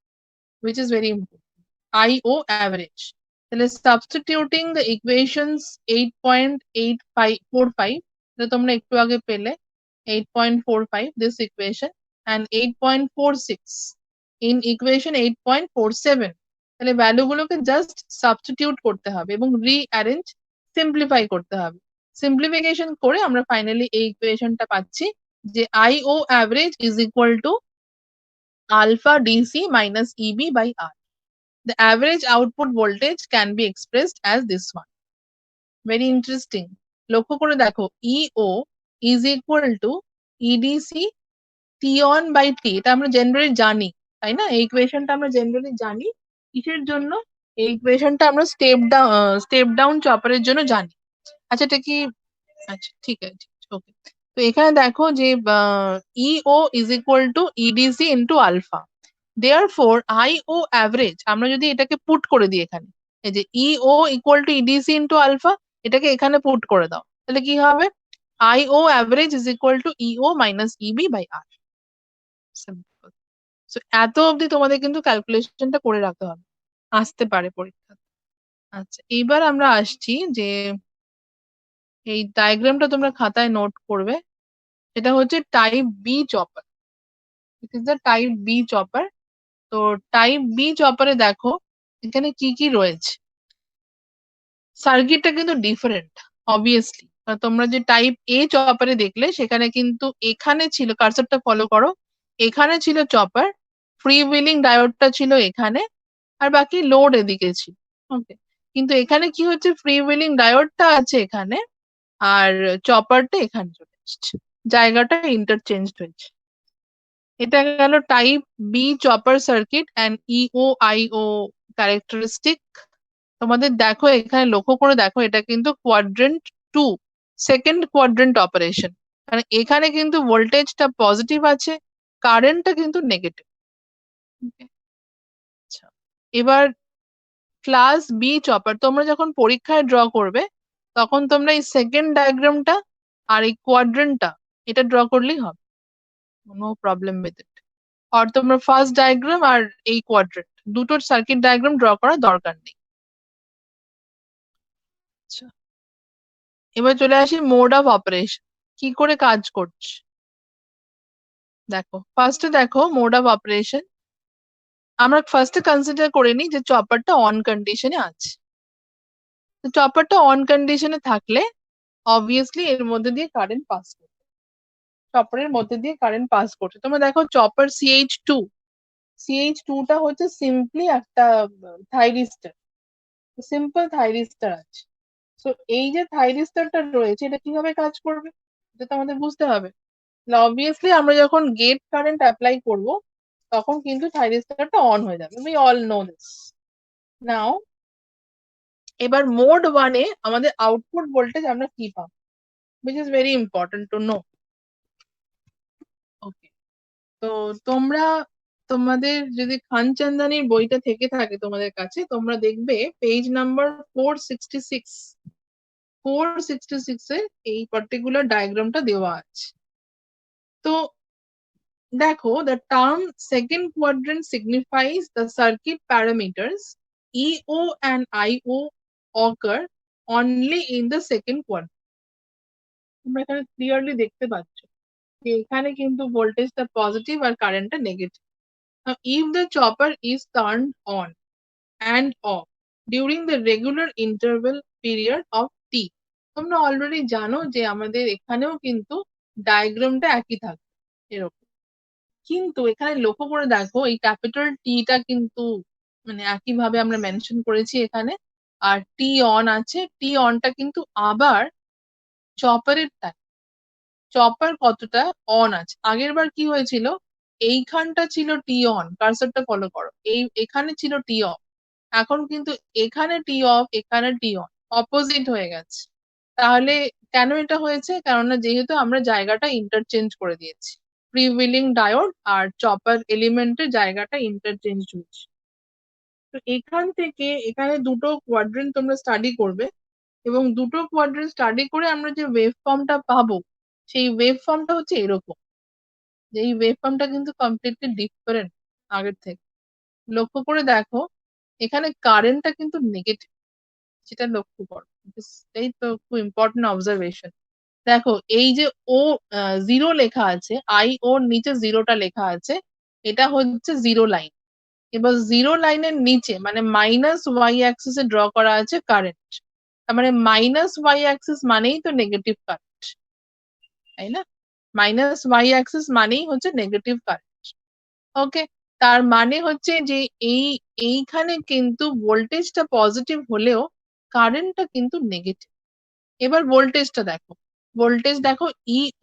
which is very important. IO average. তাহলে substituting the equations 8.8545, যেটা তোমরা একটু আগে পেলে 8.45 this equation and 8.46 in equation 8.47, তাহলে ভ্যালু গুলোকে জাস্ট সাবস্টিটিউট করতে হবে এবং রিঅ্যারেঞ্জ সিম্পলিফাই করতে হবে। সিম্পলিফিকেশন করে আমরা ফাইনালি এই ইকুয়েশনটা পাচ্ছি যে IO average is equal to alpha DC minus EB by R. The average output voltage can be expressed as this one. Very interesting. লক্ষ্য করে দেখো EO is equal to EDC T on by T, এটা আমরা generally জানি, তাই না? এই ইকুয়েশনটা আমরা জেনারেলি জানি কিসের জন্য, এই ইকুয়েশনটা আমরা স্টেপ ডাউন চপারের জন্য জানি। আচ্ছা এটা কি, আচ্ছা ঠিক আছে, ওকে। তো এখানে দেখো যে EO is equal to EDC into alpha. Therefore IO average আমরা যদি এটাকে পুট করে দিই এখানে, এই যে EO equal to EDC into alpha, এটাকে এখানে পুট করে দাও, তাহলে কি হবে, IO average is equal to EO minus EB by R. Simple. So এত অবধি তোমাদের কিন্তু ক্যালকুলেশনটা করে রাখতে হবে, আসতে পারে পরীক্ষা। আচ্ছা এইবার আমরা আসছি যে এই ডায়াগ্রামটা তোমরা খাতায় নোট করবে, এটা হচ্ছে type B chopper. It is the type B chopper. তো টাইপ বি চপারে দেখো এখানে কি কি রয়েছে, সার্কিটটা কিন্তু ডিফারেন্ট অবভিয়াসলি। তোমরা যে টাইপ এ চপারে দেখলে সেখানে কিন্তু এখানে ছিল, কার্সারটা ফলো করো, এখানে ছিল চপার, ফ্রি হুইলিং ডায়োডটা ছিল এখানে, আর বাকি লোড এদিকে ছিল। ওকে, কিন্তু এখানে কি হচ্ছে, ফ্রি হুইলিং ডায়োডটা আছে এখানে আর চপারটা এখানে চলে এসছে, জায়গাটা ইন্টারচেঞ্জ হয়েছে। এটা গেল type B chopper circuit and E O I O characteristic. তোমাদের দেখো এখানে লক্ষ্য করে দেখো, এটা কিন্তু কোয়াড্রেন্ট 2, সেকেন্ড কোয়াড্রেন্ট অপারেশন, কারণ এখানে কিন্তু ভোল্টেজটা পজিটিভ আছে, কারেন্টটা কিন্তু নেগেটিভ। আচ্ছা এবার ক্লাস বি চপার তোমরা যখন পরীক্ষায় ড্র করবে তখন তোমরা এই সেকেন্ড ডায়াগ্রামটা আর এই কোয়াড্রেন্টটা এটা ড্র করলেই হবে, নো প্রবলেম উইথ ইট। আর তোমরা ফার্স্ট ডায়াগ্রাম আর এই কোয়াড্রেন্ট দুটোর সার্কিট ডায়াগ্রাম ড্র করার দরকার নেই। আচ্ছা এবার চলে আসি মোড অফ অপারেশন, কি করে কাজ করছে। দেখো ফার্স্টে দেখো মোড অফ অপারেশন, আমরা ফার্স্টে কনসিডার করে নিই যে চপারটা অন কন্ডিশনে আছে। তো চপারটা অন কন্ডিশনে থাকলে অবভিয়াসলি এর মধ্যে দিয়ে কারেন্ট পাস করবে, চপারের মধ্যে দিয়ে কারেন্ট পাস করছে। তোমরা দেখো চপার CH2, CH2টা হচ্ছে সিম্পলি একটা থাইরিস্টার, সিম্পল থাইরিস্টার আছে। তো এই যে থাইরিস্টারটা রয়েছে এটা কিভাবে কাজ করবে এটা তো আমাদের বুঝতে হবে। অবভিয়াসলি আমরা যখন গেট কারেন্ট অ্যাপ্লাই করব তখন কিন্তু থাইরিস্টারটা অন হয়ে যাবে, উই অল নো দিস। নাও এবার মোড 1-এ আমাদের আউটপুট ভোল্টেজ আমরা কি পাবো, which is very important to know. Okay, তো তোমরা তোমাদের যদি খানচান্দানির বইটা থেকে থাকে তোমাদের কাছে, তোমরা দেখবে পেজ নাম্বার 466 এ এই পার্টিকুলার ডায়াগ্রামটা দেওয়া আছে। তো দেখো, the term second quadrant signifies the circuit parameters EO and IO occur only in the second quadrant. তোমরা এখানে ক্লিয়ারলি দেখতে পাচ্ছ যে এখানে কিন্তু ভোল্টেজটা পজিটিভ আর কারেন্টটা negative. Now, if the chopper is turned on and off during the regular interval period of t, তোমরা অলরেডি জানো যে আমাদের এখানেও কিন্তু ডায়াগ্রামটা একই থাকবে এরকম, কিন্তু এখানে লক্ষ্য করে দেখো এই ক্যাপিটাল টিটা কিন্তু মানে একইভাবে আমরা মেনশন করেছি এখানে, আর টি অন আছে, টি অনটা কিন্তু আবার চপারের টাইম, চপার কতটা অন আছে। আগের বার কি হয়েছিল, এইখানটা ছিল টি অন, কার্সারটা ফলো করো, এখানে ছিল টি অফ, এখন কিন্তু এখানে টি অফ, এখানে টি অন, অপোজিট হয়ে গেছে। তাহলে কেন এটা হয়েছে, কেননা যেহেতু আমরা জায়গাটা ইন্টারচেঞ্জ করে দিয়েছি, ফ্রিউইলিং ডায়োড আর চপার এলিমেন্টের জায়গাটা ইন্টারচেঞ্জ হয়েছে। তো এখান থেকে এখানে দুটো কোয়াড্রেন্ট তোমরা স্টাডি করবে, এবং দুটো কোয়াড্রেন্ট স্টাডি করে আমরা যে ওয়েভ ফর্মটা পাবো, সেই ওয়েভ ফর্মটা হচ্ছে এরকম, যে এই ওয়েভ ফর্মটা কিন্তু কমপ্লিটলি ডিফারেন্ট আগের থেকে। লক্ষ্য করে দেখো এখানে কারেন্টটা কিন্তু নেগেটিভ, সেটা লক্ষ্য করো, এই তো খুব ইম্পর্টেন্ট অবজারভেশন। দেখো এই যে ও জিরো লেখা আছে, আই ওর নিচে জিরোটা লেখা আছে, এটা হচ্ছে জিরো লাইন। এবার জিরো লাইনের নিচে মানে মাইনাস ওয়াই অ্যাক্সিস এ ড্র করা আছে কারেন্ট, তার মানে মাইনাস ওয়াই অ্যাক্সিস মানেই তো নেগেটিভ কারেন্ট, তাই না? মাইনাস ওয়াই অ্যাক্সিস মানেই হচ্ছে নেগেটিভ কারেন্ট। ওকে, তার মানে হচ্ছে যে এইখানে কিন্তু ভোল্টেজটা পজিটিভ হলেও কারেন্টটা কিন্তু নেগেটিভ। এবার ভোল্টেজটা দেখো, ভোল্টেজ দেখো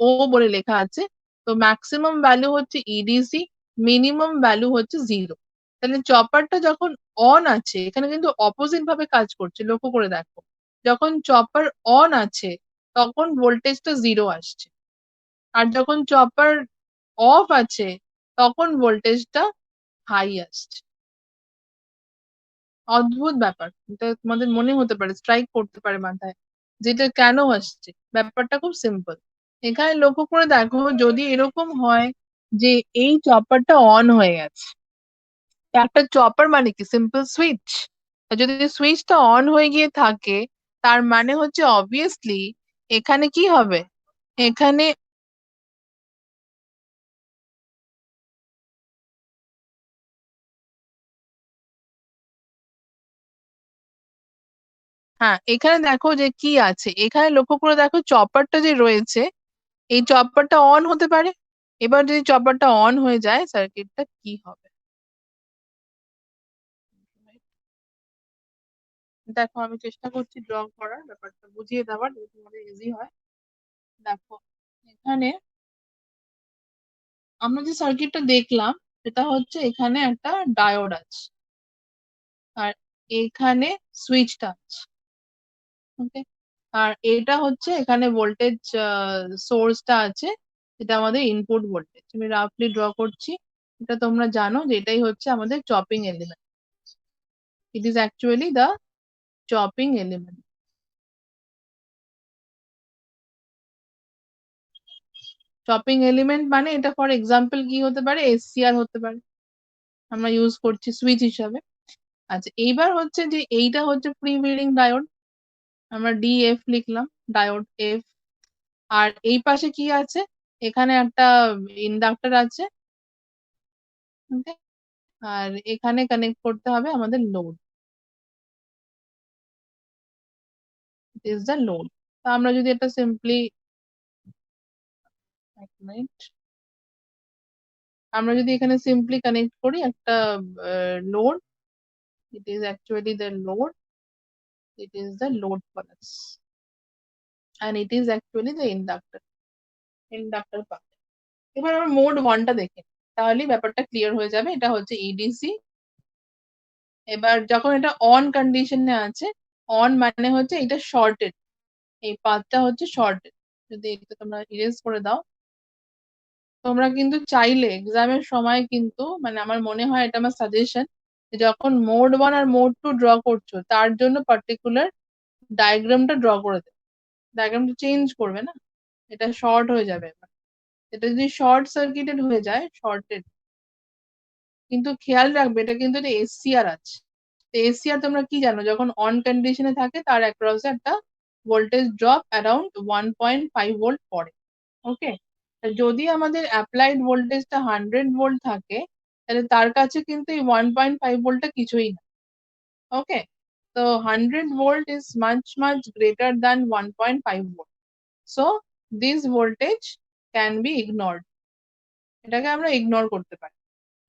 ও বলে লেখা আছে, তো ম্যাক্সিমাম ভ্যালু হচ্ছে ইডিসি, মিনিমাম ভ্যালু হচ্ছে 0। তাহলে চপারটা যখন অন আছে, এখানে কিন্তু অপোজিট ভাবে কাজ করছে, লক্ষ্য করে দেখো, যখন চপার অন আছে তখন ভোল্টেজটা 0 আসছে, আর যখন চপার অফ আছে তখন ভোল্টেজটা হাই আসছে। অদ্ভুত ব্যাপার, এটা তোমাদের মনে হতে পারে, স্ট্রাইক করতে পারে মাথায়, যেটা কেন আসছে। ব্যাপারটা খুব সিম্পল। এখানে লক্ষ্য করে দেখো, যদি এরকম হয় যে এই চপারটা অন হয়ে গেছে, একটা চপার মানে কি সিম্পল সুইচ, যদি সুইচটা অন হয়ে গিয়ে থাকে তার মানে হচ্ছে অবভিয়াসলি এখানে কি হবে, এখানে হ্যাঁ, এখানে দেখো যে কি আছে, এখানে লক্ষ্য করে দেখো চপারটা যে রয়েছে, এই চপারটা অন হতে পারে। এবার যদি চপারটা অন হয়ে যায় সার্কিটটা কি হবে, দেখো আমি চেষ্টা করছি ড্র করার, ব্যাপারটা বুঝিয়ে দেওয়ার যদি তোমাদের ইজি হয়। দেখো এখানে আমরা যে সার্কিটটা দেখলাম সেটা হচ্ছে এখানে একটা ডায়োড আছে, আর এখানে সুইচটা আছে। ওকে, আর এটা হচ্ছে এখানে ভোল্টেজ সোর্সটা আছে, এটা আমাদের ইনপুট ভোল্টেজ। আমি রাফলি ড্র করছি, এটা তোমরা জানো যে এটাই হচ্ছে আমাদের chopping element, it is actually the chopping element. Chopping element মানে এটা ফর এক্সাম্পল কি হতে পারে, এসসিআর হতে পারে, আমরা ইউজ করছি সুইচ হিসাবে। আচ্ছা, এইবার হচ্ছে যে এইটা হচ্ছে ফ্রি হুইলিং ডায়োড, আমরা ডিএফ লিখলাম, ডায়োড এফ। আর এই পাশে কি আছে, এখানে একটা ইন্ডাক্টর আছে, ওকে, আর এখানে কানেক্ট করতে হবে আমাদের load, it is the load. তো আমরা যদি এটা সিম্পলি, এক মিনিট, আমরা যদি এখানে সিম্পলি কানেক্ট করি একটা load, it is actually the load, it is the load plus, and it is actually the inductor part. এবার আমরা মোড ওয়ানটা দেখে নিই, তাহলেই ব্যাপারটা ক্লিয়ার হয়ে যাবে। এটা হচ্ছে ইডিসি। এবার যখন এটা অন কন্ডিশনে আছে, অন মানে হচ্ছে এটা শর্টেড, এই পাথটা হচ্ছে শর্টেড, যদি এটা তোমরা ইরেজ করে দাও, তোমরা কিন্তু চাইলে এক্সামের সময় কিন্তু মানে আমার মনে হয় এটা আমার সাজেশন, যখন মোড 1 আর মোড 2 ড্র করছো তার জন্য পার্টিকুলার ডায়াগ্রামটা ড্র করে দেবে। ডায়াগ্রামটা চেঞ্জ করবে না, এটা শর্ট হয়ে যাবে এবার। এটা যদি শর্ট সার্কিটেড হয়ে যায়, শর্টেড, কিন্তু খেয়াল রাখবে এটা কিন্তু একটা এসসিআর আছে। এসসিআর তোমরা কি জানো, যখন অন কন্ডিশনে থাকে তার অ্যাক্রসে একটা ভোল্টেজ ড্রপ অ্যারাউন্ড 1.5 ভোল্ট পড়ে। ওকে, যদি আমাদের অ্যাপ্লাইড ভোল্টেজটা 100 ভোল্ট থাকে, তাহলে তার কাছে কিন্তু এই 1.5 ভোল্টটা কিছুই না। ওকে, তো 100 volt is much greater than 1.5 volt, so this voltage can be ignored. এটাকে আমরা ইগনোর করতে পারি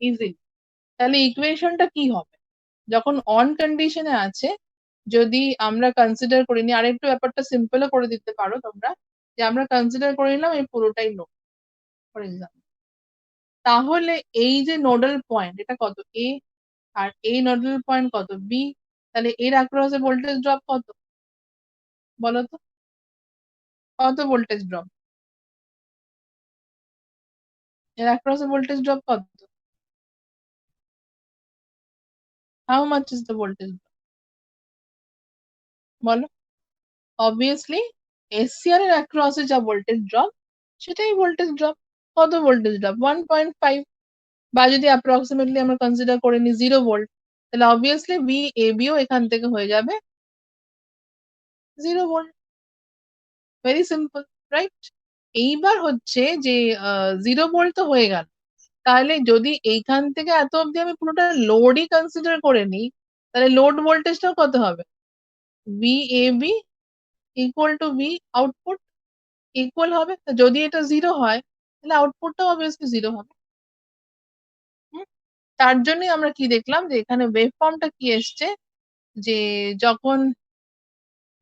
ইজিলি। তাহলে ইকুয়েশনটা কি হবে, যখন অন কন্ডিশনে আছে, যদি আমরা কনসিডার করিনি, আরেকটু ব্যাপারটা সিম্পলও করে দিতে পারো তোমরা, যে আমরা কনসিডার করে নিলাম এই পুরোটাই লো ফর এক্সাম্পল, তাহলে এই যে নোডাল পয়েন্ট এটা কত এ, আর এই নোডাল পয়েন্ট কত বি, তাহলে এর অ্যাক্রসে ভোল্টেজ ড্রপ কত বলো তো, কত ভোল্টেজ ড্রপ, এর অ্যাক্রসে ভোল্টেজ ড্রপ কত, how much is the voltage drop বলো। অবভিয়াসলি এসসিআর এর অ্যাক্রসে যা ভোল্টেজ ড্রপ সেটাই ভোল্টেজ ড্রপ। কত ভোল্টেজ ড্রপ 1.5, বা যদি অ্যাপ্রক্সিমেটলি আমরা কনসিডার করে নিই 0 ভোল্ট, তাহলে অবভিয়াসলি বি এ বিও এখান থেকে হয়ে যাবে 0 ভোল্ট। Very simple, right? এইবার হচ্ছে যে 0 ভোল্ট তো হয়ে গেল, তাহলে যদি এইখান থেকে এত অব্দি আমি পুরোটা লোডই কনসিডার করে নিই, তাহলে লোড ভোল্টেজটাও কত হবে, V A B equal to V output, equal হবে। যদি এটা 0 হয় তাহলে আউটপুটটাও অবভিয়াসলি 0 হবে। তার জন্যই আমরা কি দেখলাম, যে এখানে ওয়েভ ফর্মটা কি এসছে, যে যখন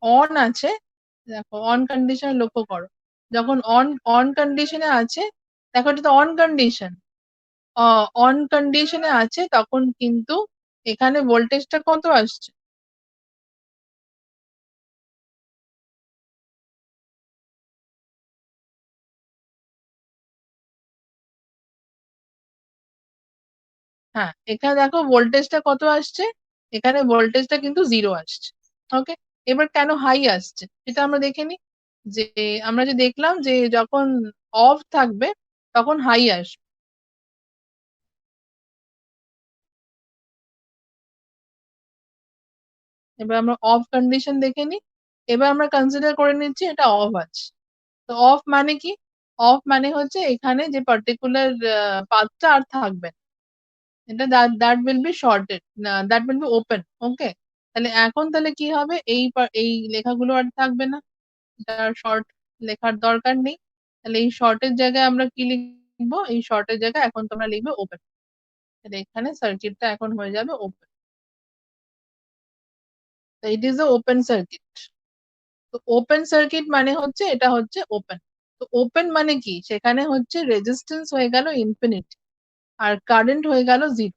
অন আছে, দেখো অন কন্ডিশন লক্ষ্য করো, যখন অন অন কন্ডিশনে আছে, দেখো এটা তো অন কন্ডিশন, অন কন্ডিশনে আছে তখন কিন্তু এখানে ভোল্টেজটা কত আসছে, হ্যাঁ এখানে দেখো ভোল্টেজটা কত আসছে, এখানে ভোল্টেজটা কিন্তু 0 আসছে। ওকে, এবার কেন হাই আসছে এটা আমরা দেখে নিই, যে আমরা যে দেখলাম যে যখন অফ থাকবে তখন হাই আসবে। এবার আমরা অফ কন্ডিশন দেখে নিই, এবার আমরা কনসিডার করে নিচ্ছি এটা অফ আছে। তো অফ মানে কি, অফ মানে হচ্ছে এখানে যে পার্টিকুলার পাথটা আর থাকবে না, এটা that will be shorted, that will be open. Okay, তাহলে এখন তাহলে কি হবে, এই লেখাগুলো আর থাকবে না, তার শর্ট লেখার দরকার নেই। তাহলে এই শর্টের জায়গায় আমরা কি লিখবো, এই শর্টের জায়গায় এখন তোমরা লিখবে ওপেন। তাহলে এখানে সার্কিটটা এখন হয়ে যাবে open, it is a open circuit. তো ওপেন সার্কিট মানে হচ্ছে এটা হচ্ছে ওপেন। তো ওপেন মানে কি, সেখানে হচ্ছে রেজিস্ট্যান্স হয়ে গেল ইনফিনিট আর কারেন্ট হয়ে গেল 0।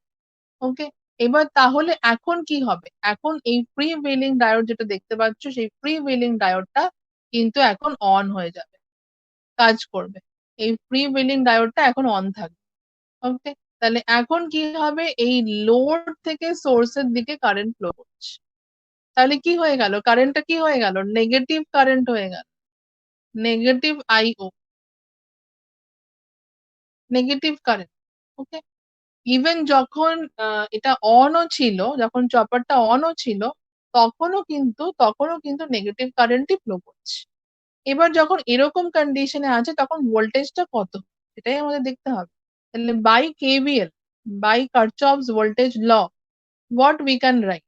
ওকে, এবার তাহলে এখন কি হবে, এখন এই ফ্রি হুইলিং ডায়োড যেটা দেখতে পাচ্ছ, সেই ফ্রি হুইলিং ডায়োডটা কিন্তু এখন অন হয়ে যাবে, কাজ করবে, এই ফ্রি হুইলিং ডায়োডটা এখন অন থাকবে। ওকে, তাহলে এখন কি হবে, এই লোড থেকে সোর্সের দিকে কারেন্ট ফ্লো করছে, তাহলে কি হয়ে গেল, কারেন্টটা কি হয়ে গেল, নেগেটিভ কারেন্ট হয়ে গেল, নেগেটিভ আইও, নেগেটিভ কারেন্ট। ওকে, ইভেন যখন এটা অনও ছিল, যখন চপারটা অনও ছিল, তখনও কিন্তু নেগেটিভ কারেন্টই ফ্লো করছে। এবার যখন এরকম কন্ডিশনে আছে তখন ভোল্টেজটা কত, সেটাই আমাদের দেখতে হবে। তাহলে by KVL, by Kirchhoff's voltage law, what we can write,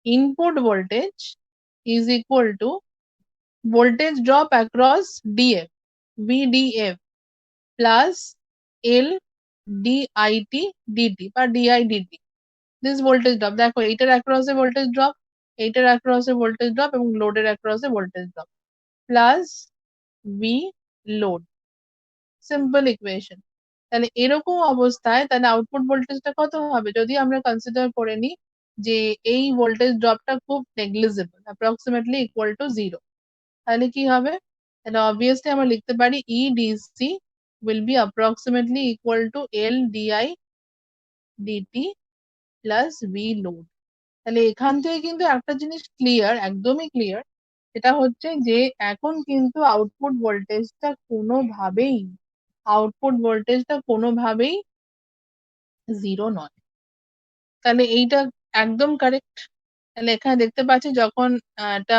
input voltage is equal to voltage drop across df, vdf plus l dit dt বা di dt, this voltage drop, দেখো এইটার অ্যাক্রসে ভোল্টেজ ড্রপ, এইটার অ্যাক্রসে voltage drop এবং লোডের অ্যাক্রসে voltage drop, plus V load, simple equation. তাহলে এরকম অবস্থায় তাহলে আউটপুট ভোল্টেজটা কত হবে, যদি আমরা কনসিডার করে নিই যে এই ভোল্টেজ ড্রপটা খুব নেগলিজেবল, অ্যাপ্রক্সিমেটলি ইকুয়াল টু 0, তাহলে কি হবে, তাহলে অবভিয়াসলি আমরা লিখতে পারি EDC will be approximately equal to LDI DT plus V load. তাহলে এখান থেকে কিন্তু একটা জিনিস ক্লিয়ার, একদমই ক্লিয়ার, সেটা হচ্ছে যে এখন কিন্তু আউটপুট ভোল্টেজটা জিরো নয়। তাহলে এইটা একদম কারেক্ট। তাহলে এখানে দেখতে পাচ্ছি যখন এটা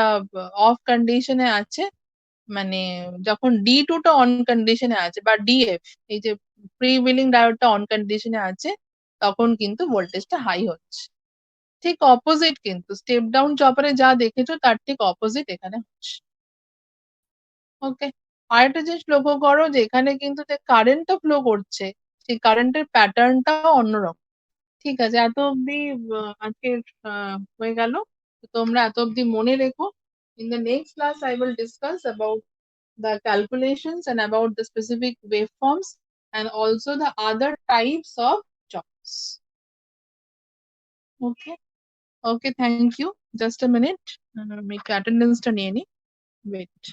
অফ কন্ডিশনে আছে, মানে যখন D2 টা অন কন্ডিশনে আছে বা DF, এই যে ফ্রি হুইলিং ডায়োডটা অন কন্ডিশনে আছে, তখন কিন্তু ভোল্টেজটা হাই হচ্ছে। ঠিক অপোজিট, কিন্তু স্টেপ ডাউন চপারে যা দেখেছো তার ঠিক অপোজিট এখানে হচ্ছে। ওকে, আরেকটা জিনিস লক্ষ্য করো যে এখানে কিন্তু যে কারেন্টটা ফ্লো করছে, সেই কারেন্টের প্যাটার্নটাও অন্যরকম। ঠিক আছে, এত অব্দি আজকে হয়ে গেল। তোমরা এত অব্দি মনে রেখো। In the next class I will discuss about the calculations and about the specific waveforms and also the other types of chops. Okay. Okay, thank you. Just a minute. Make attendance টা নিয়ে নি। Wait.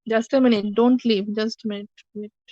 Just a minute. Don't leave. Just a minute. Wait.